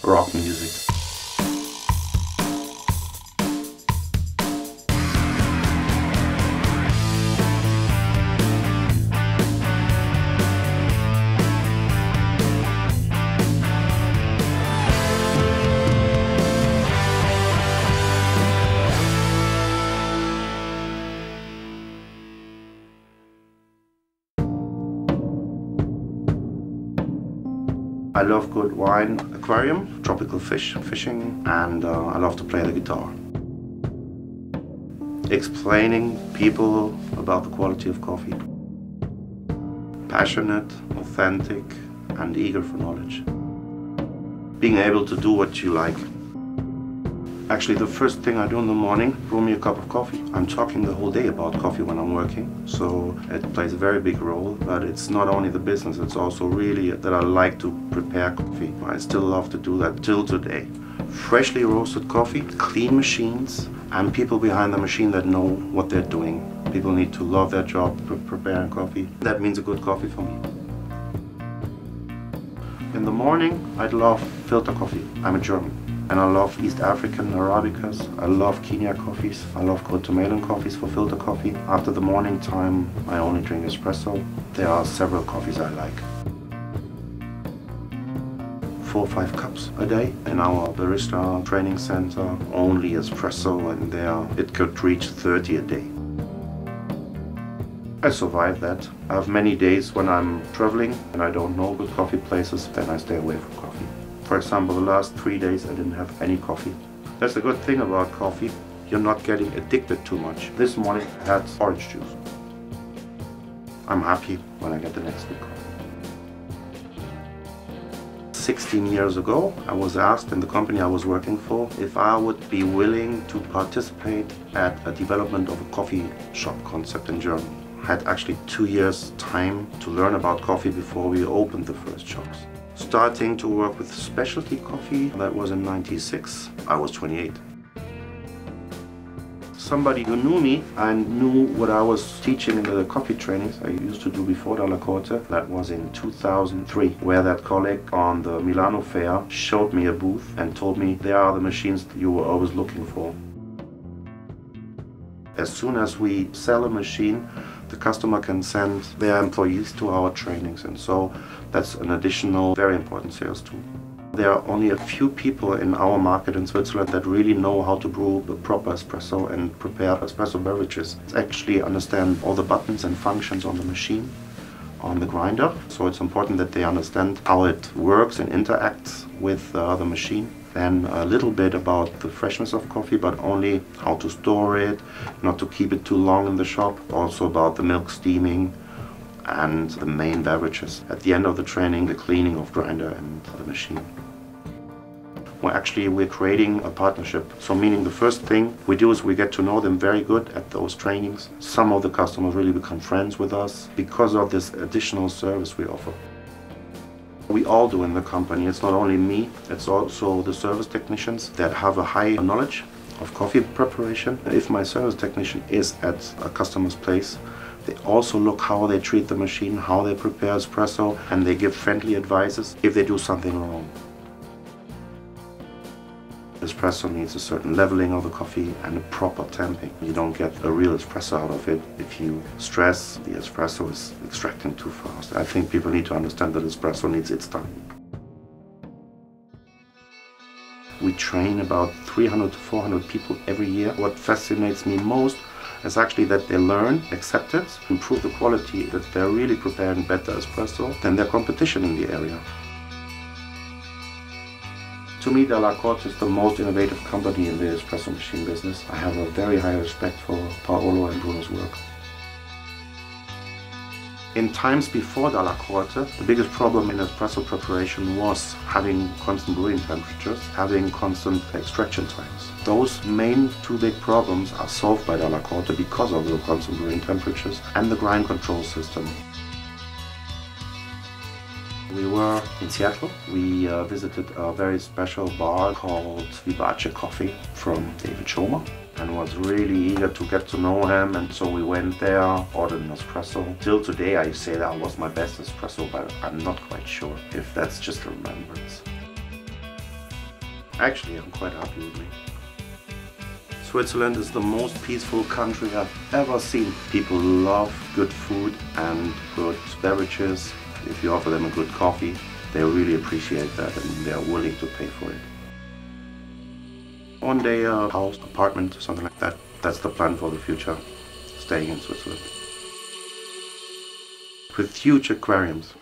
rock music. I love good wine, aquarium, tropical fish, fishing, and I love to play the guitar. Explaining people about the quality of coffee. Passionate, authentic, and eager for knowledge. Being able to do what you like. Actually, the first thing I do in the morning, brew me a cup of coffee. I'm talking the whole day about coffee when I'm working, so it plays a very big role. But it's not only the business, it's also really that I like to prepare coffee. I still love to do that till today. Freshly roasted coffee, clean machines, and people behind the machine that know what they're doing. People need to love their job preparing coffee. That means a good coffee for me. In the morning, I'd love filter coffee. I'm a German. And I love East African Arabicas, I love Kenya coffees, I love Guatemalan coffees for filter coffee. After the morning time, I only drink espresso. There are several coffees I like. 4 or 5 cups a day. In our barista training center, only espresso, and there it could reach 30 a day. I survive that. I have many days when I'm traveling and I don't know good coffee places, then I stay away from coffee. For example, the last 3 days I didn't have any coffee. That's the good thing about coffee. You're not getting addicted too much. This morning I had orange juice. I'm happy when I get the next big coffee. 16 years ago, I was asked in the company I was working for if I would be willing to participate at a development of a coffee shop concept in Germany. I had actually 2 years time to learn about coffee before we opened the first shops. Starting to work with specialty coffee, that was in '96. I was 28. Somebody who knew me and knew what I was teaching in the coffee trainings I used to do before Dalla Corte, that was in 2003, where that colleague on the Milano fair showed me a booth and told me, there are the machines that you were always looking for. As soon as we sell a machine, the customer can send their employees to our trainings, and so that's an additional, very important sales tool. There are only a few people in our market in Switzerland that really know how to brew the proper espresso and prepare espresso beverages. It's actually understand all the buttons and functions on the machine, on the grinder. So it's important that they understand how it works and interacts with the machine. Then a little bit about the freshness of coffee, but only how to store it, not to keep it too long in the shop. Also about the milk steaming and the main beverages. At the end of the training, the cleaning of grinder and the machine. Well, actually, we're creating a partnership. So meaning the first thing we do is we get to know them very good at those trainings. Some of the customers really become friends with us because of this additional service we offer. We all do in the company. It's not only me, it's also the service technicians that have a high knowledge of coffee preparation. If my service technician is at a customer's place, they also look how they treat the machine, how they prepare espresso, and they give friendly advices if they do something wrong. Espresso needs a certain leveling of the coffee and a proper tamping. You don't get a real espresso out of it if you stress the espresso is extracting too fast. I think people need to understand that espresso needs its time. We train about 300 to 400 people every year. What fascinates me most is actually that they learn, accept it, improve the quality, that they're really preparing better espresso than their competition in the area. To me, Dalla Corte is the most innovative company in the espresso machine business. I have a very high respect for Paolo and Bruno's work. In times before Dalla Corte, the biggest problem in espresso preparation was having constant brewing temperatures, having constant extraction times. Those main 2 big problems are solved by Dalla Corte because of the constant brewing temperatures and the grind control system. We were in Seattle. We visited a very special bar called Vivace Coffee from David Schomer, and was really eager to get to know him, and so we went there, ordered an espresso. Till today I say that was my best espresso, but I'm not quite sure if that's just a remembrance. Actually, I'm quite happy with me. Switzerland is the most peaceful country I've ever seen. People love good food and good beverages. If you offer them a good coffee, they really appreciate that and they're willing to pay for it. One day a house, apartment, something like that. That's the plan for the future, staying in Switzerland. With huge aquariums.